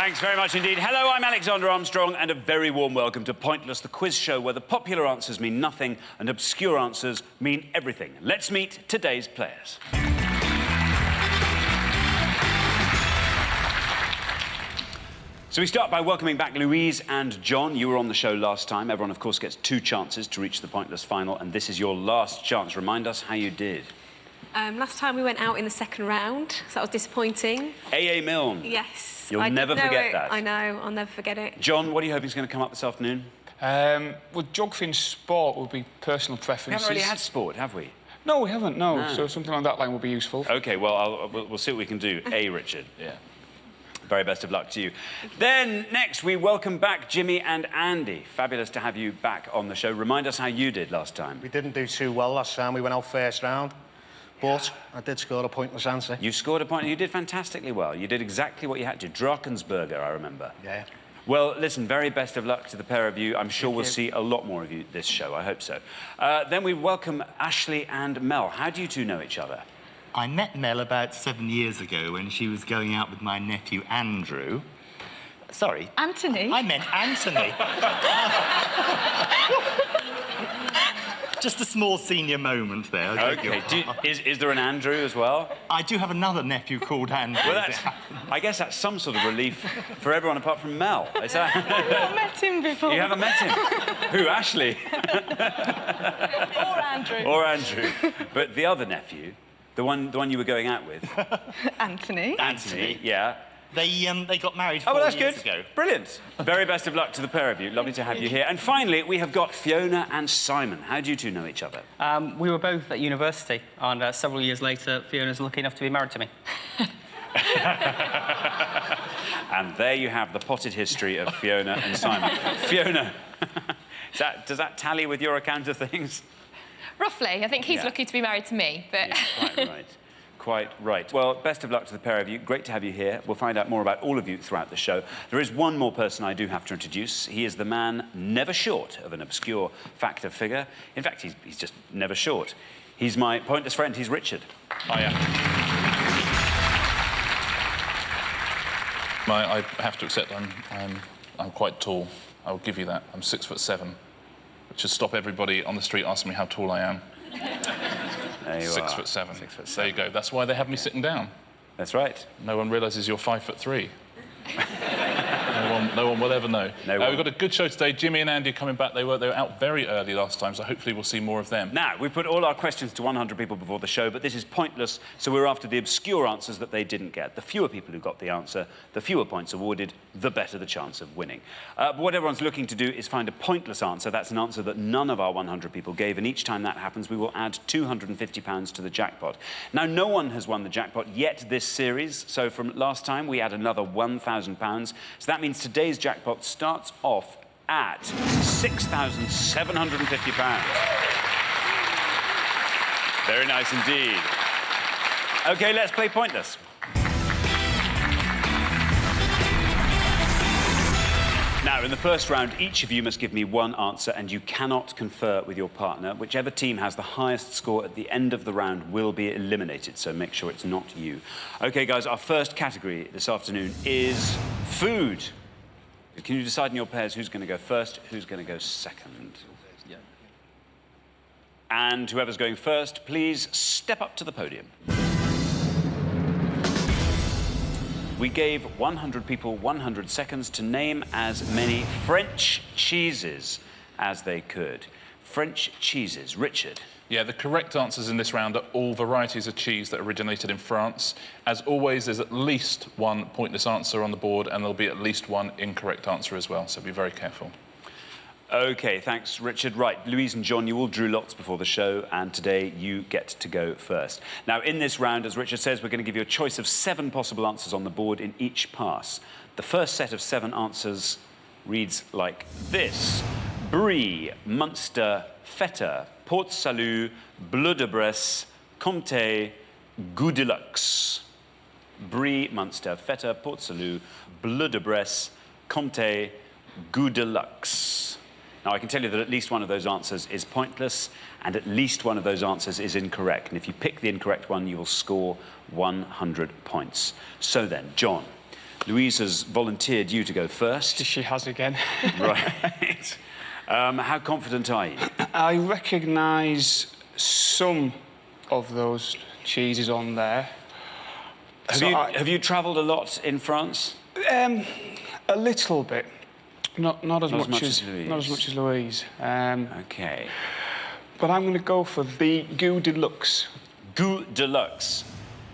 Thanks very much indeed. Hello, I'm Alexander Armstrong, and a very warm welcome to Pointless, the quiz show where the popular answers mean nothing and obscure answers mean everything. Let's meet today's players. So we start by welcoming back Louise and John. You were on the show last time. Everyone, of course, gets 2 chances to reach the Pointless final, and this is your last chance. Remind us how you did. Last time we went out in the second round, so that was disappointing. A.A. Milne. Yes. You'll never forget that. I know, I'll never forget it. John, what are you hoping is going to come up this afternoon? Well, geography and sport will be personal preferences. We haven't really had sport, have we? No, we haven't, no. So something on that line will be useful. OK, well, we'll see what we can do. Richard. Yeah. Very best of luck to you. Then, next, we welcome back Jimmy and Andy. Fabulous to have you back on the show. Remind us how you did last time. We didn't do too well last time. We went out first round. But I did score a pointless answer. You scored a point. You did fantastically well. You did exactly what you had to. Drakensberger, I remember. Yeah. Well, listen, very best of luck to the pair of you. I'm sure we'll see a lot more of you this show. I hope so. Then we welcome Ashley and Mel. How do you two know each other? I met Mel about 7 years ago when she was going out with my nephew, Andrew. Sorry. Anthony? I meant Anthony. Just a small senior moment there. OK. Is there an Andrew as well? I do have another nephew called Andrew. Well, I guess that's some sort of relief for everyone apart from Mel. Is that... I've not met him before. You haven't met him? Who, Ashley? Or Andrew. Or Andrew. But the other nephew, the one you were going out with... Anthony. Anthony, yeah. They got married 4 that's years good. ago. Brilliant. Very best of luck to the pair of you. Lovely to have you here. And finally, we have got Fiona and Simon. How do you two know each other? We were both at university, and several years later, Fiona's lucky enough to be married to me. And there you have the potted history of Fiona and Simon. Fiona, does that tally with your account of things? Roughly. I think he's lucky to be married to me, but... Yeah, quite right. Quite right. Well, best of luck to the pair of you. Great to have you here. We'll find out more about all of you throughout the show. There is one more person I do have to introduce. He is the man never short of an obscure fact or figure. In fact, he's just never short. He's my pointless friend. He's Richard. I have to accept I'm quite tall. I will give you that. I'm 6'7", which should stop everybody on the street asking me how tall I am. There you 6'7". are. 6'7". There you go. That's why they have me sitting down. That's right. No one realises you're 5'3". No one will ever know. We've got a good show today. Jimmy and Andy are coming back. They were out very early last time, so hopefully we'll see more of them. Now, we put all our questions to 100 people before the show, but this is pointless, so we're after the obscure answers that they didn't get. The fewer people who got the answer, the fewer points awarded, the better the chance of winning. But what everyone's looking to do is find a pointless answer. That's an answer that none of our 100 people gave, and each time that happens, we will add £250 to the jackpot. Now, no one has won the jackpot yet this series, so from last time, we add another £1,000. So that means today's jackpot starts off at £6,750. Very nice indeed. OK, let's play Pointless. Now, in the first round, each of you must give me one answer, and you cannot confer with your partner. Whichever team has the highest score at the end of the round will be eliminated, so make sure it's not you. OK, guys, our first category this afternoon is food. Can you decide in your pairs who's going to go first, who's going to go second? Yeah. And whoever's going first, please step up to the podium. We gave 100 people 100 seconds to name as many French cheeses as they could. French cheeses. Richard. Yeah, the correct answers in this round are all varieties of cheese that originated in France. As always, there's at least one pointless answer on the board, and there'll be at least one incorrect answer as well, so be very careful. OK, thanks, Richard. Right, Louise and John, you all drew lots before the show, and today you get to go first. Now, in this round, as Richard says, we're going to give you a choice of 7 possible answers on the board in each pass. The first set of 7 answers reads like this. Brie, Munster, Feta, Port Salut, Bleu de Bresse, Comté, Gouda. Brie, Munster, Feta, Port Salut, Bleu de Bresse, Comté, Gouda. Now, I can tell you that at least one of those answers is pointless, and at least one of those answers is incorrect. And if you pick the incorrect one, you will score 100 points. So then, John, Louise has volunteered you to go first. She has again. Right. How confident are you? I recognise some of those cheeses on there. Have you travelled a lot in France? A little bit. Not as much as Louise. Not as much as Louise. OK. But I'm going to go for the Gouda Deluxe. Gouda Deluxe.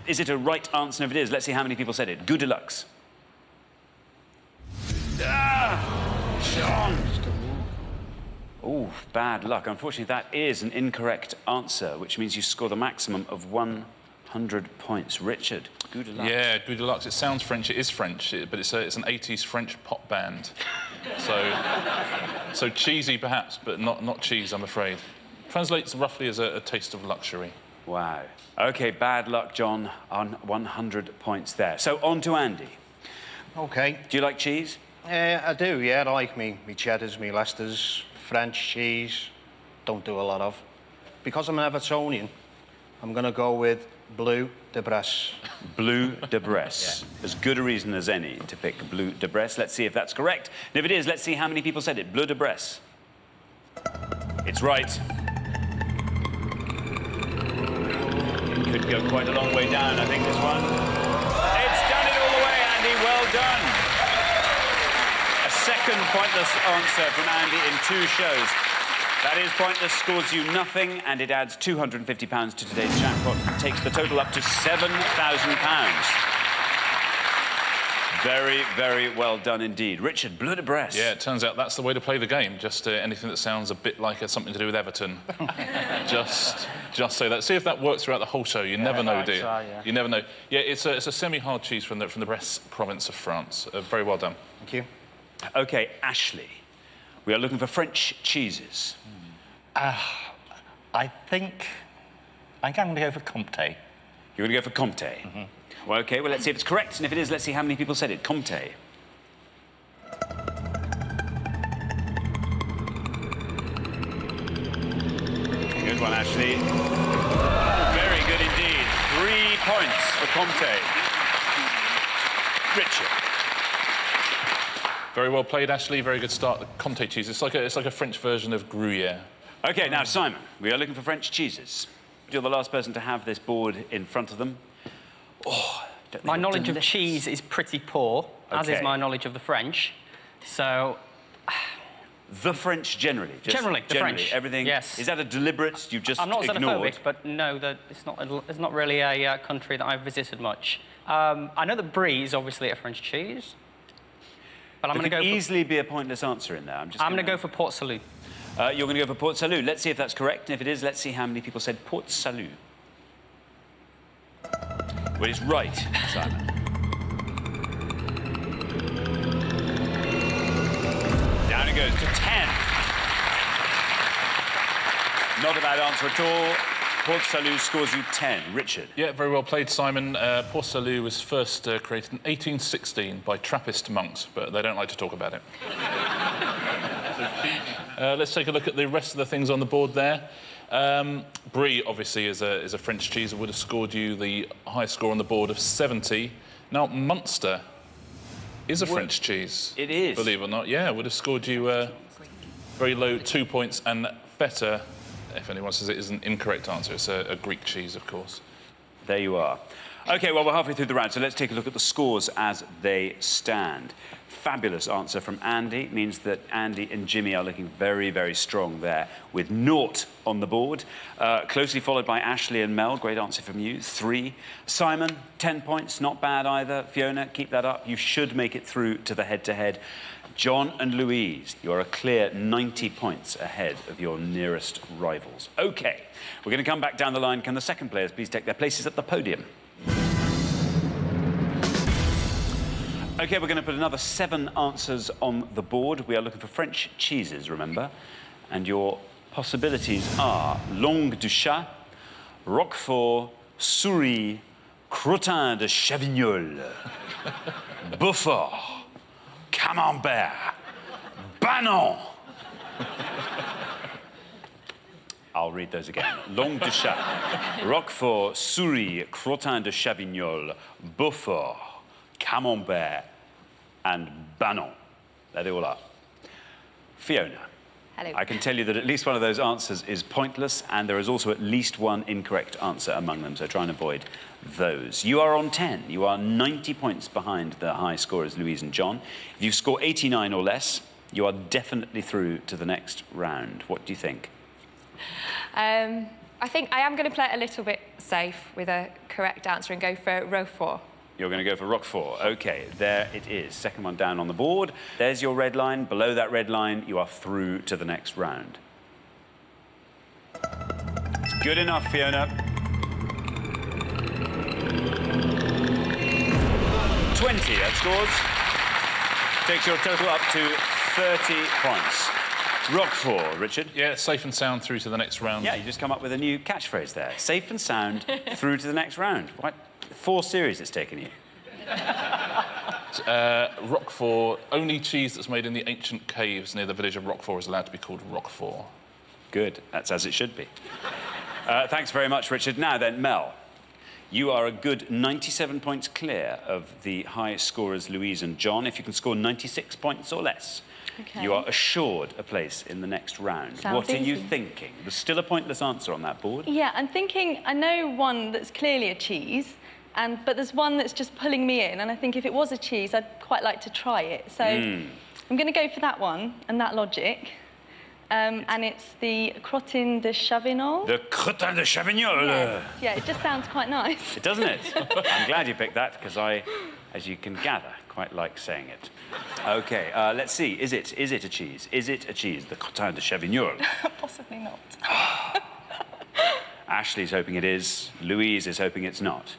Is it a right answer? And if it is, let's see how many people said it. Gouda Deluxe. John! Oh, bad luck. Unfortunately, that is an incorrect answer, which means you scored a maximum of 100 points. Richard, Gouda Deluxe. Yeah, Gouda Deluxe. It sounds French. It is French, but it's an 80s French pop band. So cheesy, perhaps, but not cheese, I'm afraid. Translates roughly as a taste of luxury. Wow. OK, bad luck, John, on 100 points there. So on to Andy. OK. Do you like cheese? I do, yeah. I like me cheddars, me Leicesters, French cheese. Don't do a lot of. Because I'm an Evertonian, I'm going to go with Bleu de Bresse. Bleu de Bresse. Yeah. As good a reason as any to pick Bleu de Bresse. Let's see if that's correct. And if it is, let's see how many people said it. Bleu de Bresse. It's right. It could go quite a long way down, I think, this one. It's done it all the way, Andy. Well done. A second pointless answer from Andy in 2 shows. That is pointless, scores you nothing, and it adds £250 to today's jackpot and takes the total up to £7,000. Very, very well done indeed. Richard, Bleu de Bresse. Yeah, it turns out that's the way to play the game. Just anything that sounds a bit like something to do with Everton. just say that. See if that works throughout the whole show. You never know, do you? Yeah. You never know. Yeah, it's a semi-hard cheese from the Bresse province of France. Very well done. Thank you. OK, Ashley. We are looking for French cheeses. I think I'm going to go for Comte. You're going to go for Comte? Mm-hmm. Well, OK, well, let's see if it's correct. And if it is, let's see how many people said it. Comte. Good one, Ashley. Very good indeed. 3 points for Comte. Richard. Very well played, Ashley. Very good start. The Comte cheese. It's like a French version of Gruyere. OK, now, Simon, we are looking for French cheeses. You're the last person to have this board in front of them. Oh, my knowledge of cheese is pretty poor, as is my knowledge of the French. So... The French generally? Generally, the French. Everything? Yes. Is that a deliberate, you've just ignored? I'm not xenophobic, but no, it's not really a country that I've visited much. I know that Brie is obviously a French cheese. But I'm going to go for... easily be a pointless answer in there. I'm going to go for Port Salut. You're going to go for Port Salut. Let's see if that's correct. And if it is, let's see how many people said Port Salut. Well, it's right, Simon. Down it goes to 10. Not a bad answer at all. Port Salut scores you 10. Richard. Yeah, very well played, Simon. Port Salut was first created in 1816 by Trappist monks, but they don't like to talk about it. Let's take a look at the rest of the things on the board there. Brie, obviously, is a French cheese. It would have scored you the highest score on the board of 70. Now, Munster is a French cheese. It is. Believe it or not. Yeah, it would have scored you very low 2 points, and better, if anyone says it is an incorrect answer. It's a Greek cheese, of course. There you are. OK, well, we're halfway through the round, so let's take a look at the scores as they stand. Fabulous answer from Andy. It means that Andy and Jimmy are looking very, very strong there, with 0 on the board. Closely followed by Ashley and Mel. Great answer from you, 3. Simon, 10 points, not bad either. Fiona, keep that up. You should make it through to the head-to-head. John and Louise, you're a clear 90 points ahead of your nearest rivals. OK, we're going to come back down the line. Can the second players please take their places at the podium? OK, we're going to put another 7 answers on the board. We are looking for French cheeses, remember. And your possibilities are Langue du Chat, Roquefort, Souris, Crottin de Chavignol, Beaufort, Camembert, Banon. I'll read those again. Langue du Chat, Roquefort, Souris, Crottin de Chavignol, Beaufort, Camembert, and Banon. There they all are. Fiona. Hello. I can tell you that at least one of those answers is pointless, and there is also at least one incorrect answer among them, so try and avoid those. You are on 10. You are 90 points behind the high scorers, Louise and John. If you score 89 or less, you are definitely through to the next round. What do you think? I think I am going to play it a little bit safe with a correct answer and go for row 4. You're going to go for Roquefort. OK, there it is. Second one down on the board. There's your red line. Below that red line, you are through to the next round. It's good enough, Fiona. 20, that scores. Takes your total up to 30 points. Roquefort, Richard. Yeah, safe and sound through to the next round. Yeah, you just come up with a new catchphrase there. Safe and sound through to the next round. What? 4 series it's taken you. Roquefort, only cheese that's made in the ancient caves near the village of Roquefort is allowed to be called Roquefort. Good, that's as it should be. Thanks very much, Richard. Now then, Mel, you are a good 97 points clear of the high scorers, Louise and John. If you can score 96 points or less, you are assured a place in the next round. Sounds what are you easy. thinking? There's still a pointless answer on that board. Yeah, I'm thinking, I know one that's clearly a cheese, but there's one that's just pulling me in, and I think if it was a cheese, I'd quite like to try it. So I'm going to go for that one and that logic. And it's the crottin de Chavignol. The crottin de Chavignol. Yeah, it just sounds quite nice. Doesn't it? I'm glad you picked that, because I, as you can gather, quite like saying it. OK, let's see. Is it a cheese? Is it a cheese? The crottin de Chavignol. Possibly not. Ashley's hoping it is. Louise is hoping it's not.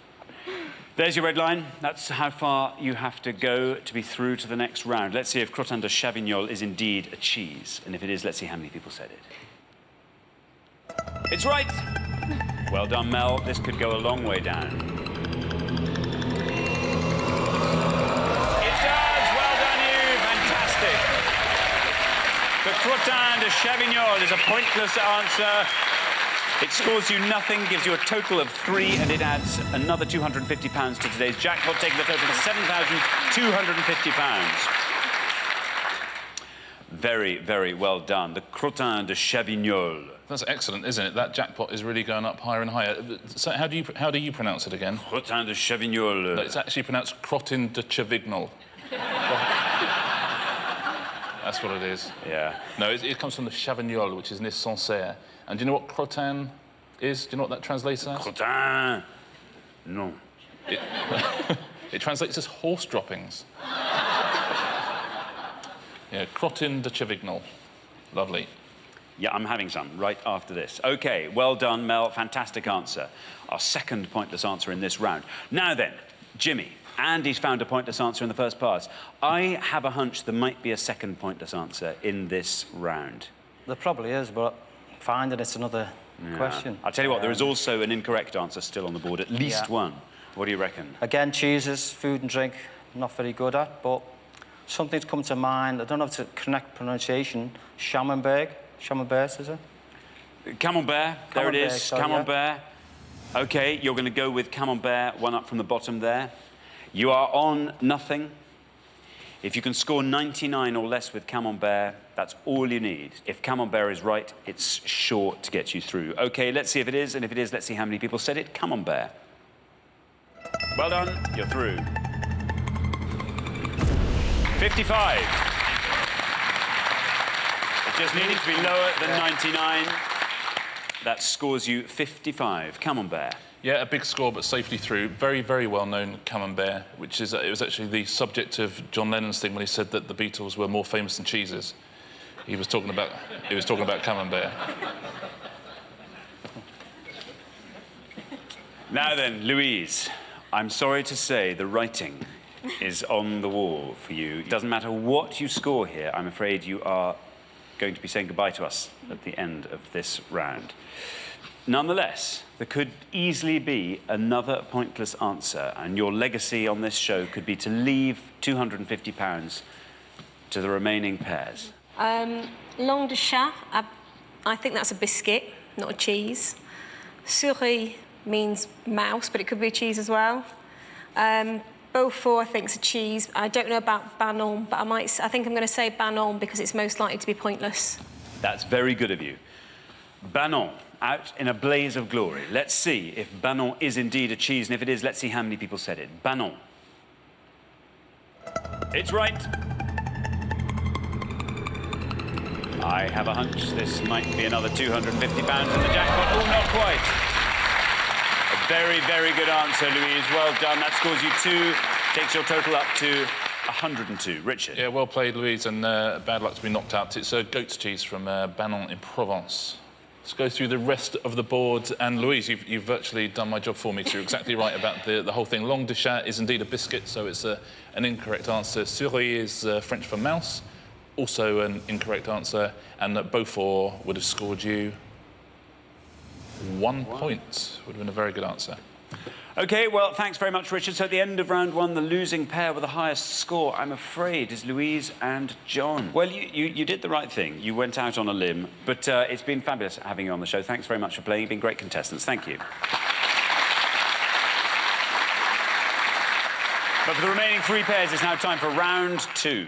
There's your red line. That's how far you have to go to be through to the next round. Let's see if crottin de Chavignol is indeed a cheese. And if it is, let's see how many people said it. It's right. Well done, Mel. This could go a long way down. It does. Well done, you. Fantastic. The crottin de Chavignol is a pointless answer. It scores you nothing, gives you a total of 3, and it adds another £250 to today's jackpot, taking the total to £7,250. Very, very well done. The crottin de Chavignol. That's excellent, isn't it? That jackpot is really going up higher and higher. So how do you pronounce it again? Crottin de Chavignol. No, it's actually pronounced crottin de Chavignol. That's what it is. Yeah. No, it comes from the Chavignol, which is near Sancerre. And do you know what crottin is? Do you know what that translates as? Crottin. No. It translates as horse droppings. Yeah, crottin de Chavignol. Lovely. Yeah, I'm having some right after this. OK, well done, Mel. Fantastic answer. Our second pointless answer in this round. Now then, Jimmy. Andy's found a pointless answer in the first pass. I have a hunch there might be a second pointless answer in this round. There probably is, but finding it's another question. I'll tell you what, there is also an incorrect answer still on the board, at least one. What do you reckon? Again, cheeses, food and drink, not very good at, but something's come to mind. I don't know if it's a correct pronunciation. Camembert, is it? Camembert, there it is, sorry, Camembert. OK, you're going to go with Camembert, one up from the bottom there. You are on nothing. If you can score 99 or less with Camembert, that's all you need. If Camembert is right, it's sure to get you through. OK, let's see if it is, and if it is, let's see how many people said it. Camembert. Well done, you're through. 55. It just needed to be lower than 99. That scores you 55. Camembert. Yeah, a big score, but safely through. Very, very well-known Camembert, which is it was actually the subject of John Lennon's thing when he said that the Beatles were more famous than cheeses. He was talking about Camembert. Now then, Louise, I'm sorry to say the writing is on the wall for you. It doesn't matter what you score here, I'm afraid you are going to be saying goodbye to us at the end of this round. Nonetheless, there could easily be another pointless answer, and your legacy on this show could be to leave £250 to the remaining pairs. Langue de chat, I think that's a biscuit, not a cheese. Souris means mouse, but it could be a cheese as well. Beaufort, I think, is a cheese. I don't know about Banon, but I think I'm going to say Banon because it's most likely to be pointless. That's very good of you. Banon, out in a blaze of glory. Let's see if Banon is indeed a cheese, and if it is, let's see how many people said it. Banon. It's right. I have a hunch this might be another £250 in the jackpot. Oh, not quite. A very, very good answer, Louise. Well done. That scores you 2, takes your total up to 102. Richard. Yeah, well played, Louise, and bad luck to be knocked out. It's a goat's cheese from Banon in Provence. Let's go through the rest of the board. And Louise, you've virtually done my job for me, so you're exactly right about the whole thing. Langue de chat is indeed a biscuit, so it's an incorrect answer. Souris is French for mouse, also an incorrect answer. And Beaufort would have scored you 1 point. Would have been a very good answer. OK, well, thanks very much, Richard. So at the end of round 1, the losing pair with the highest score, I'm afraid, is Louise and John. Well, you did the right thing. You went out on a limb, but it's been fabulous having you on the show. Thanks very much for playing. You've been great contestants. Thank you. But for the remaining 3 pairs, it's now time for round 2.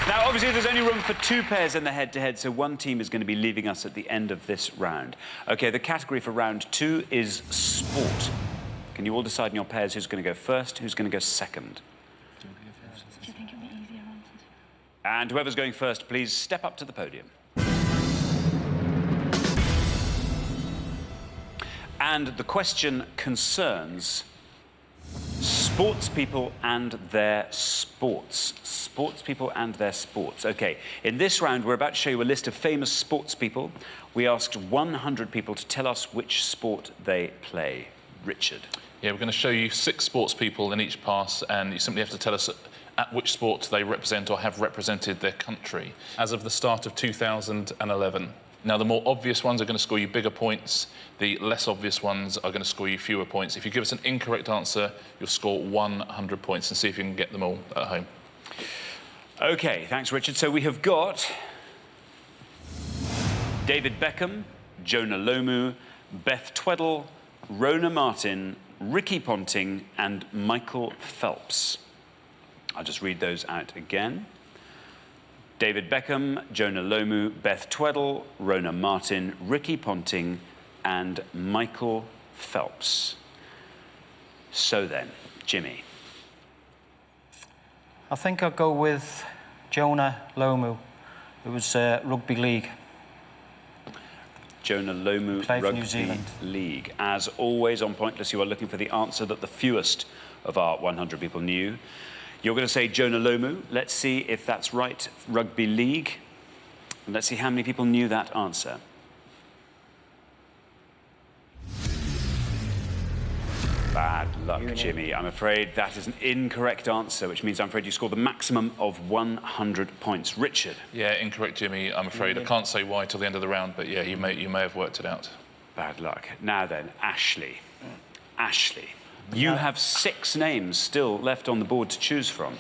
Now, obviously, there's only room for 2 pairs in the head-to-head, so one team is going to be leaving us at the end of this round. OK, the category for round 2 is sport. Can you all decide in your pairs who's going to go first, who's going to go second? Do you think it'll be easier answers? And whoever's going first, please step up to the podium. And the question concerns sports people and their sports. Sports people and their sports. OK, in this round, we're about to show you a list of famous sports people. We asked 100 people to tell us which sport they play. Richard. Yeah, we're going to show you 6 sports people in each pass, and you simply have to tell us at which sport they represent or have represented their country as of the start of 2011. Now, the more obvious ones are going to score you bigger points. The less obvious ones are going to score you fewer points. If you give us an incorrect answer, you'll score 100 points, and see if you can get them all at home. OK, thanks, Richard. So we have got David Beckham, Jonah Lomu, Beth Tweddle, Rona Martin, Ricky Ponting and Michael Phelps. I'll just read those out again. David Beckham, Jonah Lomu, Beth Tweddle, Rona Martin, Ricky Ponting and Michael Phelps. So then, Jimmy. I think I'll go with Jonah Lomu. It was rugby league. Jonah Lomu, Rugby League. As always, on Pointless, you are looking for the answer that the fewest of our 100 people knew. You're going to say Jonah Lomu. Let's see if that's right. Rugby League. And let's see how many people knew that answer. Bad luck, Jimmy. I'm afraid that is an incorrect answer, which means I'm afraid you scored the maximum of 100 points. Richard. Yeah, incorrect, Jimmy. I'm afraid. I can't say why till the end of the round, but yeah, you may have worked it out. Bad luck. Now then, Ashley. Ashley, you have 6 names still left on the board to choose from.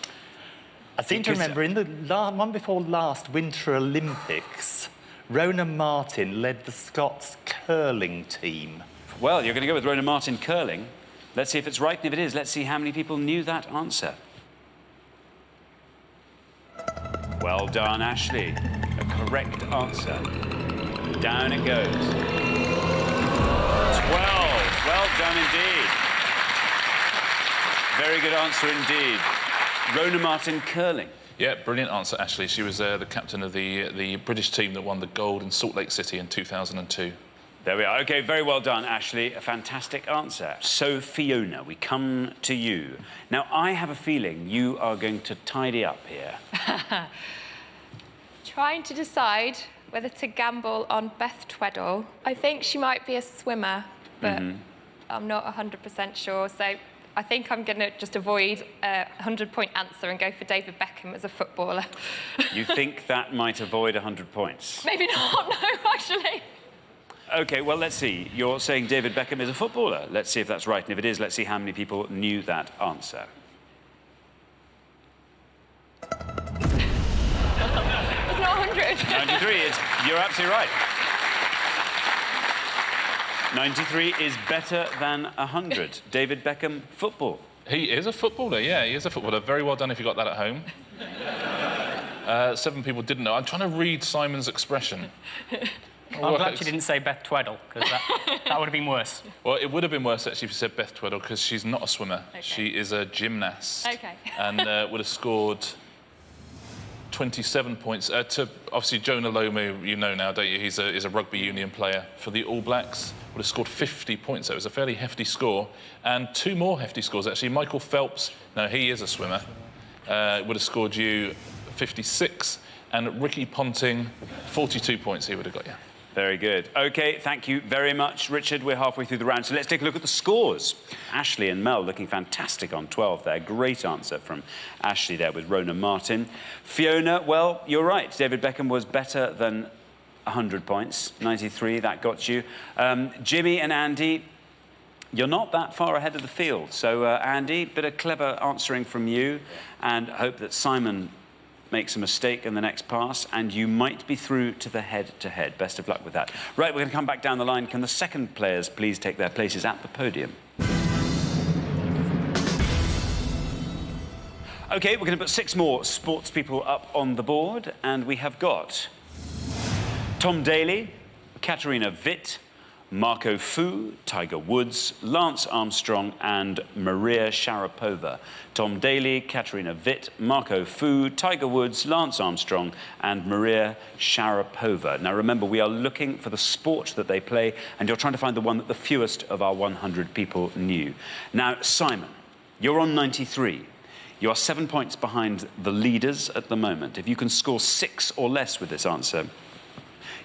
I seem to remember in the one before last Winter Olympics, Rona Martin led the Scots curling team. Well, you're going to go with Rona Martin curling. Let's see if it's right, and if it is, let's see how many people knew that answer. Well done, Ashley. A correct answer. Down it goes. 12. Well done indeed. Very good answer indeed. Rona Martin curling. Yeah, brilliant answer, Ashley. She was the captain of the British team that won the gold in Salt Lake City in 2002. There we are. OK, very well done, Ashley. A fantastic answer. So, Fiona, we come to you. Now, I have a feeling you are going to tidy up here. Trying to decide whether to gamble on Beth Tweddle. I think she might be a swimmer, but I'm not 100% sure. So I think I'm going to just avoid a 100-point answer and go for David Beckham as a footballer. You think that might avoid 100 points? Maybe not, no, actually. OK, well, let's see. You're saying David Beckham is a footballer. Let's see if that's right. And if it is, let's see how many people knew that answer. It's not 100. 93 is... You're absolutely right. 93 is better than 100. David Beckham, football. He is a footballer, yeah, he is a footballer. Very well done if you got that at home. 7 people didn't know. I'm trying to read Simon's expression. I'm glad you didn't say Beth Tweddle, because that would have been worse. Well, it would have been worse, actually, if you said Beth Tweddle, because she's not a swimmer. Okay. She is a gymnast. Okay. And would have scored 27 points. To, obviously, Jonah Lomu, you know now, don't you? He's a rugby union player for the All Blacks. Would have scored 50 points. So it was a fairly hefty score. And 2 more hefty scores, actually. Michael Phelps, no, he is a swimmer, would have scored you 56. And Ricky Ponting, 42 points he would have got you. Very good. OK, thank you very much, Richard. We're halfway through the round, so let's take a look at the scores. Ashley and Mel looking fantastic on 12 there. Great answer from Ashley there with Rona Martin. Fiona, well, you're right. David Beckham was better than 100 points. 93, that got you. Jimmy and Andy, you're not that far ahead of the field. So, Andy, bit of clever answering from you, and hope that Simon makes a mistake in the next pass, and you might be through to the head-to-head. Best of luck with that. Right, we're going to come back down the line. Can the second players please take their places at the podium? OK, we're going to put 6 more sports people up on the board, and we have got Tom Daley, Katerina Witt, Marco Fu, Tiger Woods, Lance Armstrong and Maria Sharapova. Tom Daley, Katerina Witt, Marco Fu, Tiger Woods, Lance Armstrong and Maria Sharapova. Now remember, we are looking for the sport that they play, and you're trying to find the one that the fewest of our 100 people knew. Now, Simon, you're on 93. You are 7 points behind the leaders at the moment. If you can score 6 or less with this answer,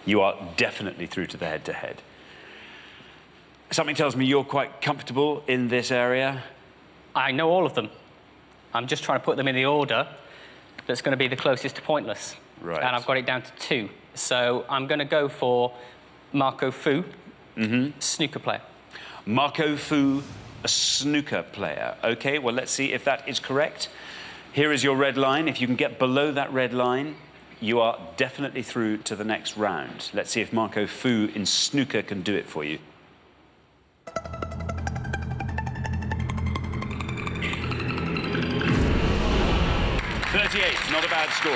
you are definitely through to the head-to-head. Something tells me you're quite comfortable in this area. I know all of them. I'm just trying to put them in the order that's going to be the closest to pointless. Right. And I've got it down to 2. So I'm going to go for Marco Fu, snooker player. Marco Fu, a snooker player. OK, well, let's see if that is correct. Here is your red line. If you can get below that red line, you are definitely through to the next round. Let's see if Marco Fu in snooker can do it for you. 38, not a bad score.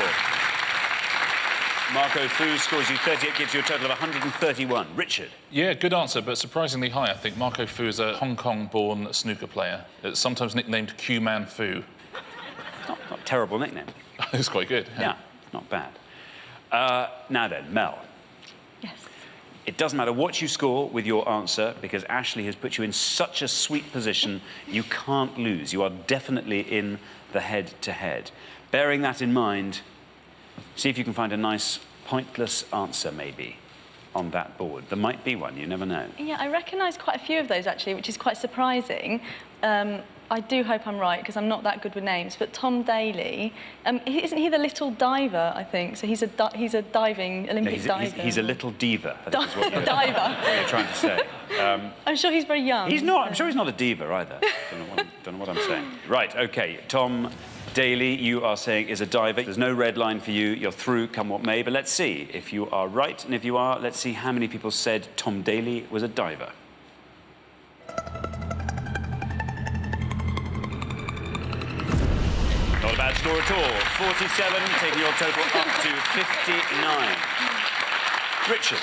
Marco Fu scores you 38, gives you a total of 131. Richard? Yeah, good answer, but surprisingly high, I think. Marco Fu is a Hong Kong-born snooker player. It's sometimes nicknamed Q-Man Fu. Not a terrible nickname. It's quite good. Yeah, not bad. Now then, Mel. Yes. It doesn't matter what you score with your answer, because Ashley has put you in such a sweet position, you can't lose. You are definitely in the head-to-head. Bearing that in mind, see if you can find a nice, pointless answer, maybe, on that board. There might be one, you never know. Yeah, I recognise quite a few of those, actually, which is quite surprising. I do hope I'm right, because I'm not that good with names, but Tom Daley, isn't he the little diver, I think? So he's a diving, Olympic diver. He's a little diva, I think is what you're trying to say. I'm sure he's very young. He's not, I'm sure he's not a diva either. Don't know what I'm saying. Right, OK, Tom Daley, you are saying is a diver. There's no red line for you. You're through, come what may. But let's see if you are right. And if you are, let's see how many people said Tom Daley was a diver. Not a bad score at all. 47, taking your total up to 59. Richard?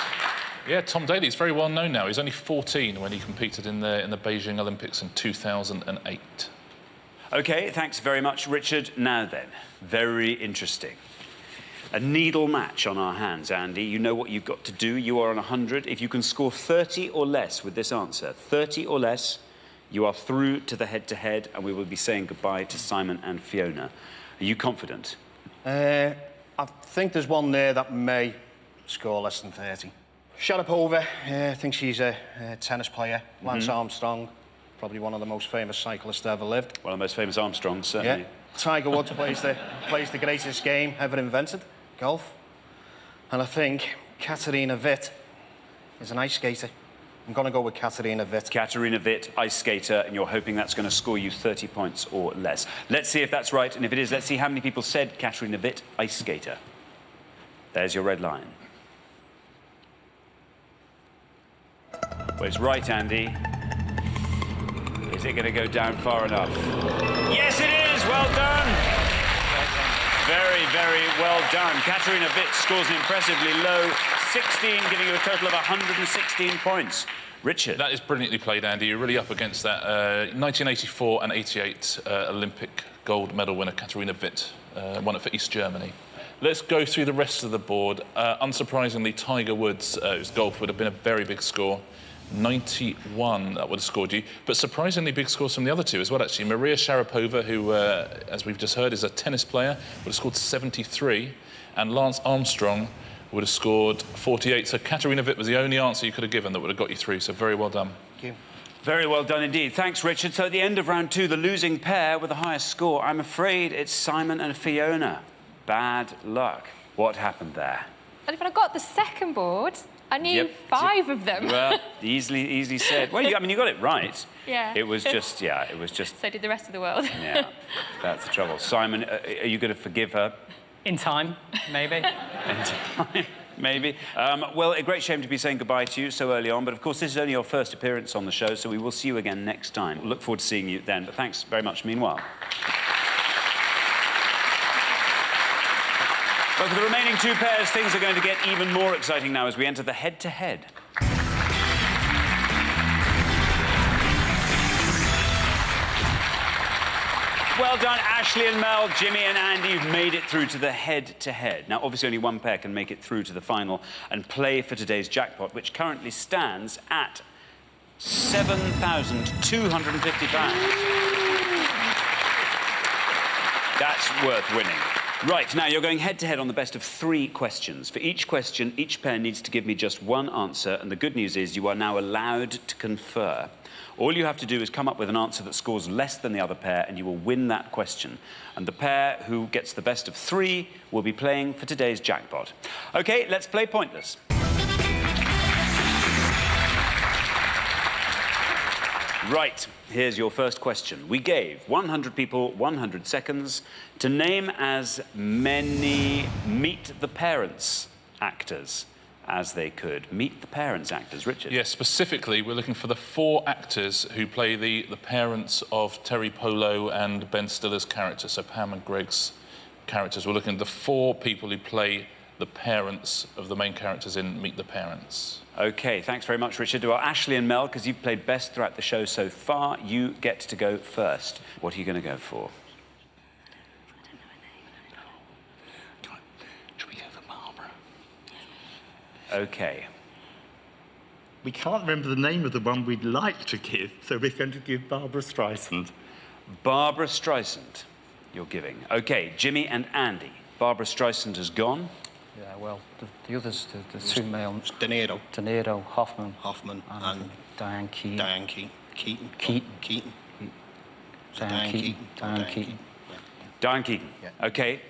Yeah, Tom Daley is very well known now. He's only 14 when he competed in the Beijing Olympics in 2008. OK, thanks very much, Richard. Now then, very interesting. A needle match on our hands, Andy. You know what you've got to do. You are on 100. If you can score 30 or less with this answer, 30 or less, you are through to the head-to-head, and we will be saying goodbye to Simon and Fiona. Are you confident? I think there's one there that may score less than 30. Sharapova, I think she's a tennis player. Lance Armstrong, probably one of the most famous cyclists that ever lived. One of the most famous Armstrongs, certainly. Yeah. Tiger Woods plays the greatest game ever invented, golf. And I think Katerina Witt is an ice skater. I'm going to go with Katerina Witt. Katerina Witt, ice skater, and you're hoping that's going to score you 30 points or less. Let's see if that's right, and if it is, let's see how many people said Katerina Witt, ice skater. There's your red line. Well, it's right, Andy. Is it going to go down far enough? Yes, it is! Well done! Very, very well done. Katerina Witt scores an impressively low 16, giving you a total of 116 points. Richard. That is brilliantly played, Andy. You're really up against that 1984 and 88 Olympic gold medal winner, Katerina Witt, won it for East Germany. Let's go through the rest of the board. Unsurprisingly, Tiger Woods' whose golf would have been a very big score. 91, that would have scored you. But surprisingly big scores from the other two as well, actually. Maria Sharapova, who, as we've just heard, is a tennis player, would have scored 73. And Lance Armstrong would have scored 48. So Katerina Witt was the only answer you could have given that would have got you through. So very well done. Thank you. Very well done indeed. Thanks, Richard. So at the end of round 2, the losing pair with the highest score, I'm afraid it's Simon and Fiona. Bad luck. What happened there? And if I got the second board, I knew 5 of them. Well, easily said. Well, I mean, you got it right. Yeah. It was just, it was just... So did the rest of the world. Yeah, that's the trouble. Simon, are you going to forgive her? In time, maybe. In time, maybe. Well, a great shame to be saying goodbye to you so early on, but of course this is only your first appearance on the show, so we will see you again next time. Look forward to seeing you then, but thanks very much meanwhile. But for the remaining 2 pairs, things are going to get even more exciting now as we enter the head-to-head. Well done, Ashley and Mel, Jimmy and Andy. You've made it through to the head-to-head. Now, obviously, only one pair can make it through to the final and play for today's jackpot, which currently stands at £7,250. That's worth winning. Right, now you're going head-to-head on the best of 3 questions. For each question, each pair needs to give me just one answer, and the good news is you are now allowed to confer. All you have to do is come up with an answer that scores less than the other pair, and you will win that question. And the pair who gets the best of 3 will be playing for today's jackpot. OK, let's play Pointless. Right, here's your first question. We gave 100 people 100 seconds to name as many Meet the Parents actors as they could. Meet the Parents actors. Richard? Yes, specifically, we're looking for the 4 actors who play the parents of Terry Polo and Ben Stiller's characters, so Pam and Greg's characters. We're looking at the 4 people who play the parents of the main characters in Meet the Parents. OK, thanks very much, Richard. Well, Ashley and Mel, because you've played best throughout the show so far, you get to go first. What are you going to go for? Should we go for Barbara? OK. We can't remember the name of the one we'd like to give, so we're going to give Barbara Streisand. Barbara Streisand, you're giving. OK, Jimmy and Andy. Barbara Streisand has gone. Yeah, well, the others, the 2 male... De Niro, Hoffman, and Diane Keaton. Diane Keaton. Diane Keaton. Diane Keaton. Yeah. OK,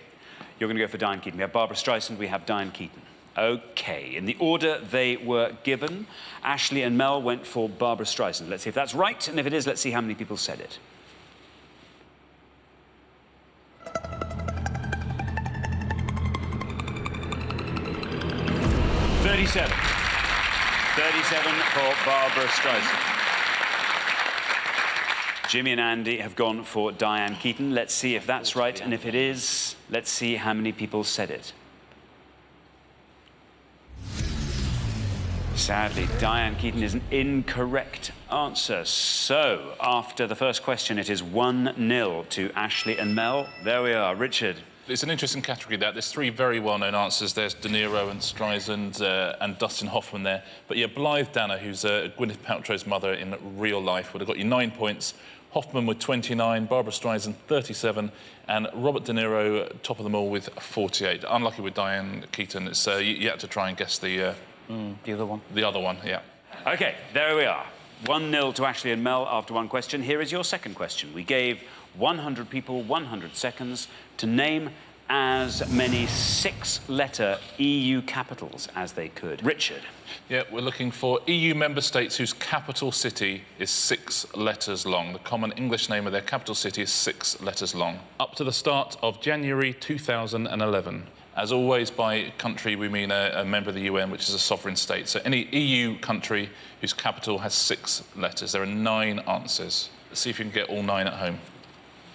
you're going to go for Diane Keaton. We have Barbara Streisand, we have Diane Keaton. OK, in the order they were given, Ashley and Mel went for Barbara Streisand. Let's see if that's right, and if it is, let's see how many people said it. 37. 37 for Barbara Streisand. Jimmy and Andy have gone for Diane Keaton. Let's see if that's right, and if it is, let's see how many people said it. Sadly, Diane Keaton is an incorrect answer. So, after the first question, it is 1-0 to Ashley and Mel. There we are. Richard. It's an interesting category, that. There's 3 very well-known answers. There's De Niro and Streisand and Dustin Hoffman there. But yeah, Blythe Danner, who's Gwyneth Paltrow's mother in real life, would have got you 9 points. Hoffman with 29, Barbara Streisand 37, and Robert De Niro, top of them all, with 48. Unlucky with Diane Keaton. It's you had to try and guess the other one. The other one, yeah. OK, there we are. 1-0 to Ashley and Mel after one question. Here is your second question. We gave 100 people 100 seconds to name as many 6-letter EU capitals as they could. Richard. Yeah, we're looking for EU member states whose capital city is 6 letters long. The common English name of their capital city is 6 letters long. Up to the start of January 2011, As always, by country, we mean a member of the UN, which is a sovereign state. So any EU country whose capital has 6 letters. There are 9 answers. Let's see if you can get all 9 at home.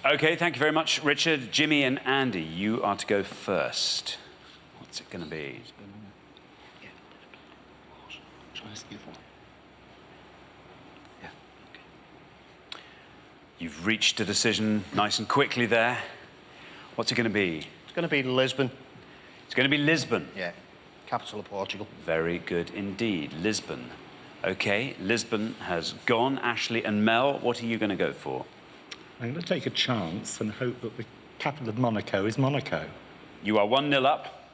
OK, thank you very much, Richard. Jimmy and Andy, you are to go first. What's it going to be? You've reached a decision nice and quickly there. What's it going to be? It's going to be Lisbon. It's going to be Lisbon. Yeah, capital of Portugal. Very good indeed. Lisbon. OK, Lisbon has gone. Ashley and Mel, what are you going to go for? I'm going to take a chance and hope that the capital of Monaco is Monaco. You are 1-0 up.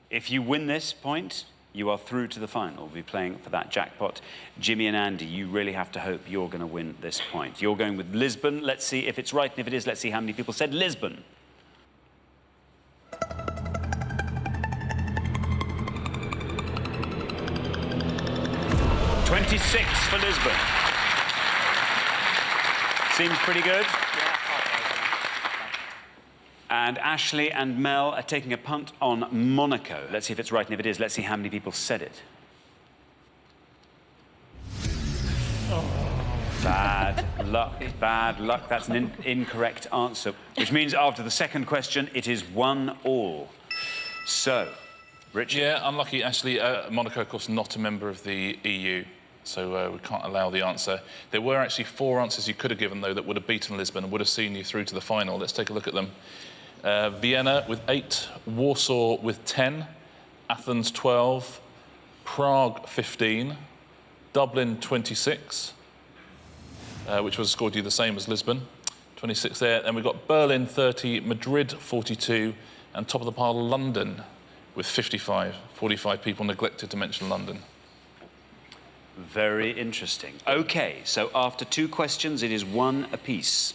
If you win this point, you are through to the final. We'll be playing for that jackpot. Jimmy and Andy, you really have to hope you're going to win this point. You're going with Lisbon. Let's see if it's right, and if it is, let's see how many people said Lisbon. 26 for Lisbon. Seems pretty good. And Ashley and Mel are taking a punt on Monaco. Let's see if it's right, and if it is, let's see how many people said it. Bad luck, bad luck. That's an incorrect answer, which means after the second question, it is 1-1. So, Richard? Yeah, unlucky, Ashley. Monaco, of course, not a member of the EU, so we can't allow the answer. There were actually 4 answers you could have given, though, that would have beaten Lisbon and would have seen you through to the final. Let's take a look at them. Vienna with 8, Warsaw with 10, Athens 12, Prague 15, Dublin 26, which was scored you the same as Lisbon, 26 there. And we've got Berlin 30, Madrid 42, and top of the pile London with 55. 45 people neglected to mention London. Very interesting. OK, so after 2 questions, it is 1 apiece.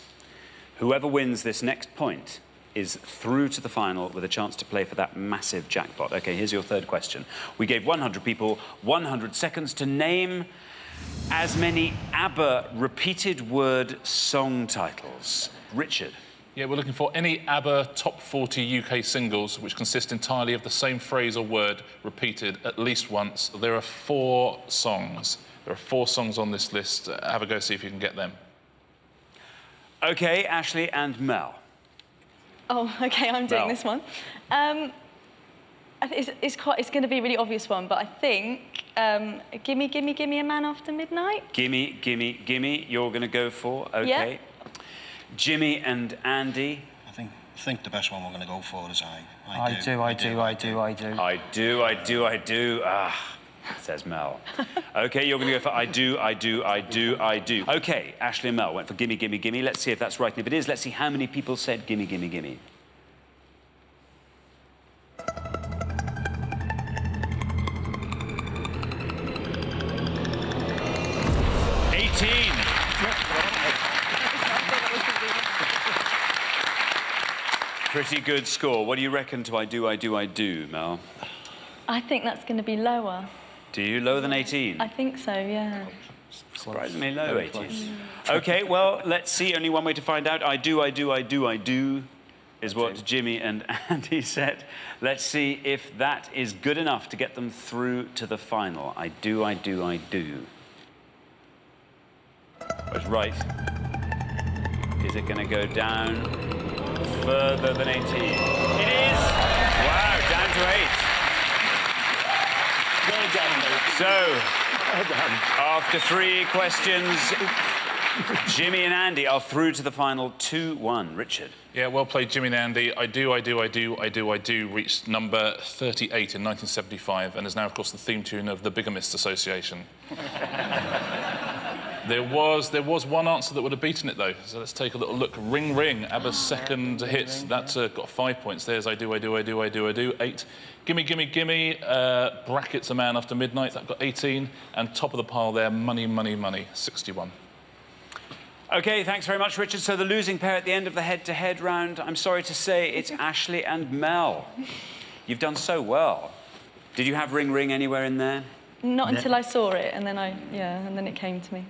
Whoever wins this next point is through to the final with a chance to play for that massive jackpot. OK, here's your third question. We gave 100 people 100 seconds to name as many ABBA repeated word song titles. Richard? Yeah, we're looking for any ABBA top 40 UK singles which consist entirely of the same phrase or word repeated at least once. There are 4 songs. There are 4 songs on this list. Have a go, see if you can get them. OK, Ashley and Mel. Oh, OK, I'm doing Mel. this one. It's going to be a really obvious one, but I think Gimme, Gimme, Gimme a Man After Midnight. Gimme, Gimme, Gimme, you're going to go for, OK. Yeah. Jimmy and Andy. I think the best one we're going to go for is I do. Ah, says Mel. OK, you're going to go for I do. OK, Ashley and Mel went for Gimme, Gimme, Gimme. Let's see if that's right. And if it is, let's see how many people said Gimme, Gimme, Gimme. 18. Pretty good score. What do you reckon to I do, Mel? I think that's going to be lower. Do you? Lower than 18? I think so, yeah. Surprisingly low, 18. OK, well, let's see. Only one way to find out. I do is what Jimmy and Andy said. Let's see if that is good enough to get them through to the final. I do. Was right. Is it going to go down further than 18? It is! Wow, down to 8. Well done, mate. So, Well done. after 3 questions, Jimmy and Andy are through to the final 2-1. Richard? Yeah, well played, Jimmy and Andy. I do reached number 38 in 1975 and is now, of course, the theme tune of the Bigamists Association. There was one answer that would have beaten it, though. So let's take a little look. Ring Ring, ABBA's second hit. That's got 5 points. There's I do. 8. Gimme, Gimme, Gimme, brackets A Man After Midnight. That got 18. And top of the pile there, Money, Money, Money, 61. OK, thanks very much, Richard. So the losing pair at the end of the head-to-head round, I'm sorry to say, it's Ashley and Mel. You've done so well. Did you have Ring Ring anywhere in there? Not until I saw it, and then and then it came to me.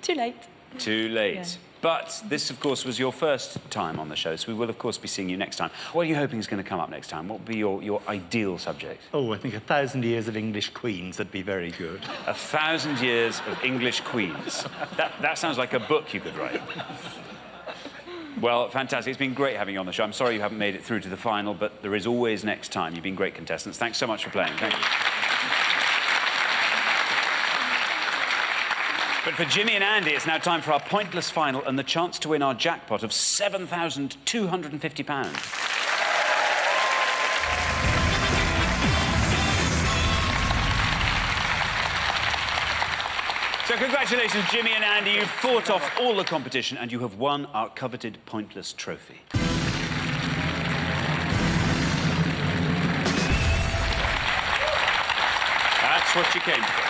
Too late. Too late. Yeah. But this, of course, was your first time on the show, so we will, of course, be seeing you next time. What are you hoping is going to come up next time? What would be your ideal subject? Oh, I think 1,000 years of English queens would be very good. 1,000 years of English queens. That sounds like a book you could write. Well, fantastic. It's been great having you on the show. I'm sorry you haven't made it through to the final, but there is always next time. You've been great contestants. Thanks so much for playing. Thank you. But for Jimmy and Andy, it's now time for our pointless final and the chance to win our jackpot of £7,250. So congratulations, Jimmy and Andy. You've fought off all the competition and you have won our coveted pointless trophy. That's what you came for.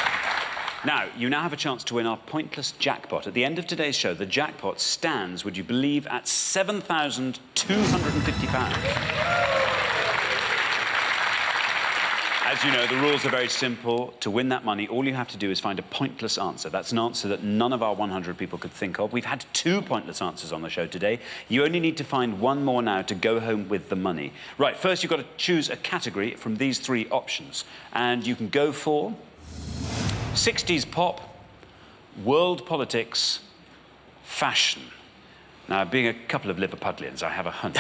Now, you now have a chance to win our pointless jackpot. At the end of today's show, the jackpot stands, would you believe, at £7,250. As you know, the rules are very simple. To win that money, all you have to do is find a pointless answer. That's an answer that none of our 100 people could think of. We've had 2 pointless answers on the show today. You only need to find 1 more now to go home with the money. Right, first you've got to choose a category from these 3 options. And you can go for 60s pop, world politics, fashion. Now, being a couple of Liverpudlians, I have a hunch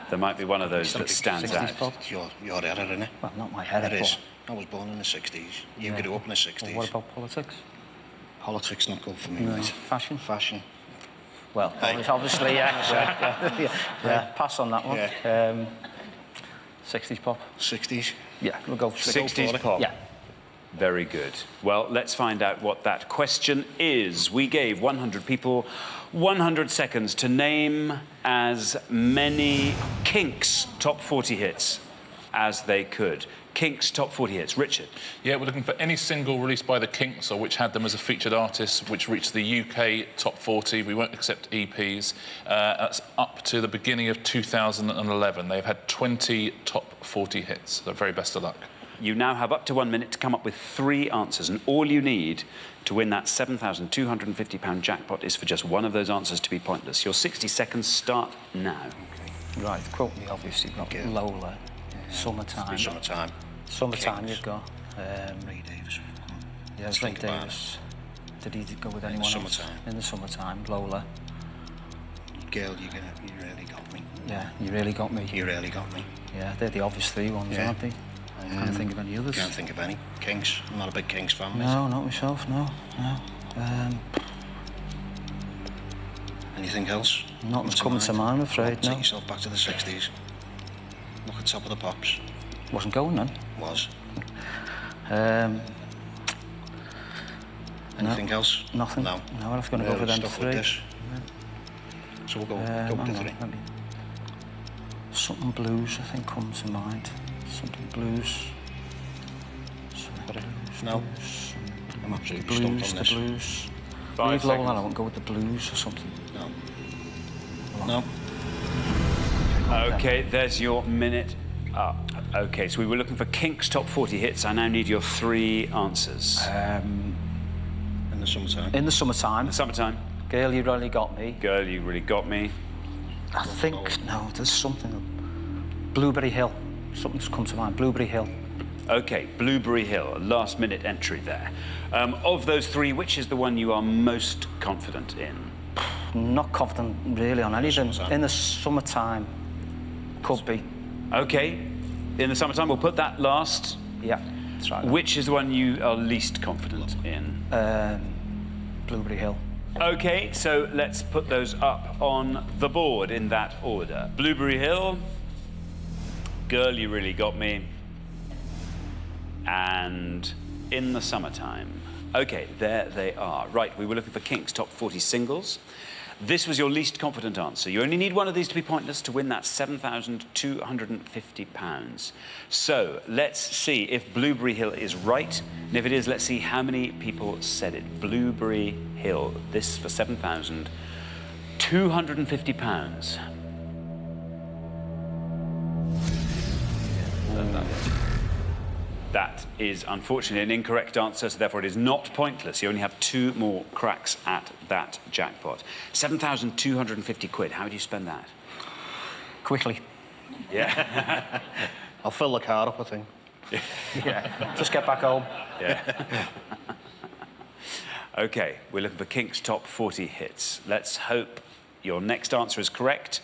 there might be one of those that stands out. It's your era, isn't it? Well, not my era. It is. I was born in the 60s. You grew up in the 60s. Well, what about politics? Politics not good for me, No. mate. Fashion? Fashion. Well, Hey. obviously, yeah. Pass on that one. Yeah. 60s pop. 60s. Yeah, we'll go for 60s pop? Yeah. Very good. Well, let's find out what that question is. We gave 100 people 100 seconds to name as many Kinks top 40 hits as they could. Kinks top 40 hits. Richard? Yeah, we're looking for any single released by the Kinks or which had them as a featured artist, which reached the UK top 40. We won't accept EPs. That's up to the beginning of 2011. They've had 20 top 40 hits. So very best of luck. You now have up to 1 minute to come up with 3 answers, and all you need to win that £7,250 jackpot is for just one of those answers to be pointless. Your 60 seconds start now. Okay. Right, quote me, obviously. Got Lola. Summertime. Summertime. Summertime, Kinks. you've got. Ray Davis. Yeah, Ray Think about Davis. Did he go with anyone the else? summertime. In the summertime. Lola. Girl, you really got me. Yeah, you really got me. You really got me. Yeah, they're the obvious 3 ones, Yeah. aren't they? I can't think of any others. Can't think of any. Kinks. I'm not a big Kinks fan, mate. No, not myself, no. Anything else? Nothing's coming to mind, I'm afraid, Take no. yourself back to the 60s. Look at Top of the Pops. Wasn't going then. Was. No, Anything else? Nothing. No. No, I'm going to go for them stuff 3. Like this. So we'll go with hang the on, 3. let me- Something blues, I think, comes to mind. Something blues. Something blues. No. Blues. I'm absolutely The stumped blues, on the this. blues. 5 Leave Lola, seconds. I won't go with the blues or something. No. OK, there's your minute up. OK, so we were looking for Kinks top 40 hits. I now need your 3 answers. In the summertime. In the summertime. The summertime. Girl, you really got me. Girl, you really got me. I think, no, there's something. Blueberry Hill. Something's come to mind. Blueberry Hill. OK, Blueberry Hill, a last-minute entry there. Of those 3, which is the one you are most confident in? Not confident really on anything. Summertime. In the summertime. Could be. OK, in the summertime, we'll put that last. Yeah, that's right. Which is the one you are least confident in? Blueberry Hill. OK, so let's put those up on the board in that order. Blueberry Hill, Girl, You Really Got Me, and In the Summertime. OK, there they are. Right, we were looking for Kinks top 40 singles. This was your least confident answer. You only need one of these to be pointless to win that £7,250. So let's see if Blueberry Hill is right. And if it is, let's see how many people said it. Blueberry Hill. This for £7,250. That is unfortunately an incorrect answer, so therefore it is not pointless. You only have 2 more cracks at that jackpot. 7,250 quid. How do you spend that? Quickly. Yeah. I'll fill the car up, I think. Yeah. Just get back home. Yeah. OK, we're looking for Kink's top 40 hits. Let's hope your next answer is correct.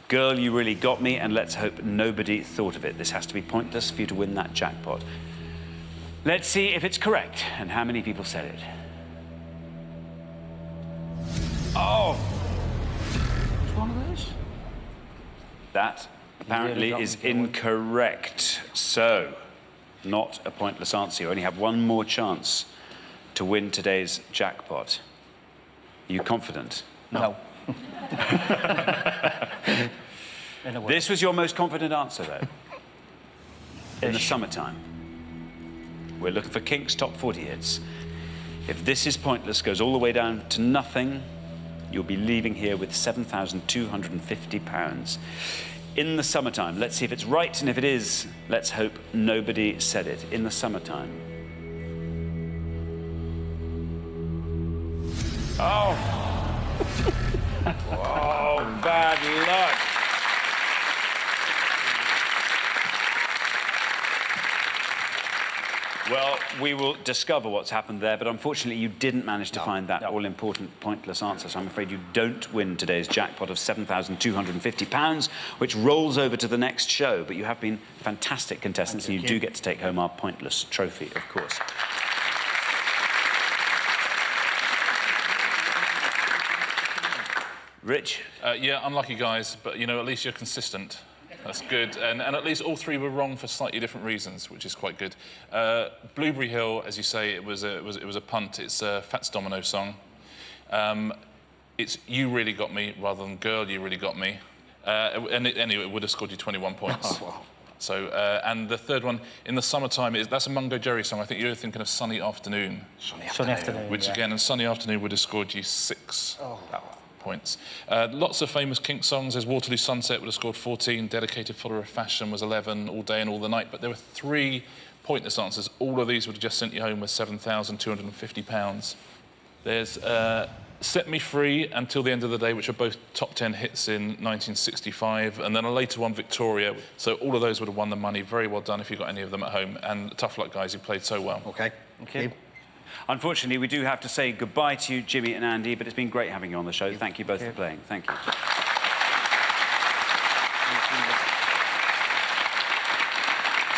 Girl, you really got me, and let's hope nobody thought of it. This has to be pointless for you to win that jackpot. Let's see if it's correct and how many people said it. Oh! Which one of those? That apparently got me is going. incorrect. So, not a pointless answer. You only have 1 more chance to win today's jackpot. Are you confident? No. This was your most confident answer, though. In the summertime. We're looking for Kink's top 40 hits. If this is pointless, goes all the way down to nothing, you'll be leaving here with £7,250. In the summertime. Let's see if it's right, and if it is, let's hope nobody said it. In the summertime. Oh! Whoa, bad luck. Well, we will discover what's happened there, but unfortunately you didn't manage to find that all-important pointless answer, so I'm afraid you don't win today's jackpot of £7,250, which rolls over to the next show, but you have been fantastic contestants, and you do get to take home our pointless trophy, of course. Rich? Yeah, unlucky guys, but you know, at least you're consistent. That's good, and at least all 3 were wrong for slightly different reasons, which is quite good. Blueberry Hill, as you say, it was a punt. It's a Fats Domino song. It's You Really Got Me rather than Girl, You Really Got Me. Anyway, it would have scored you 21 points. Oh, wow. So, and the third one, In the Summertime, that's a Mungo Jerry song. I think you're thinking of Sunny Afternoon. Sunny Afternoon, which, again, in Sunny Afternoon would have scored you 6 points. Lots of famous Kink songs. There's Waterloo Sunset would have scored 14. Dedicated Follower of Fashion was 11. All Day and All the Night. But there were 3 pointless answers. All of these would have just sent you home with £7,250. There's Set Me Free, Until the End of the Day, which are both top 10 hits in 1965, and then a later one, Victoria. So all of those would have won the money. Very well done if you got any of them at home. And tough luck, guys. You played so well. OK. Thank you. Unfortunately, we do have to say goodbye to you, Jimmy and Andy, but it's been great having you on the show. Thank you both for playing. Thank you.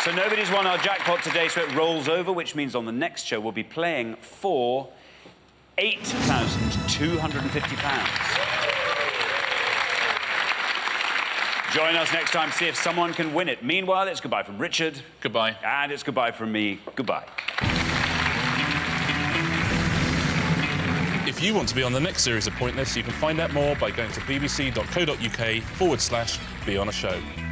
So nobody's won our jackpot today, so it rolls over, which means on the next show we'll be playing for £8,250. Join us next time to see if someone can win it. Meanwhile, it's goodbye from Richard. Goodbye. And it's goodbye from me. Goodbye. If you want to be on the next series of Pointless, you can find out more by going to bbc.co.uk/beonashow.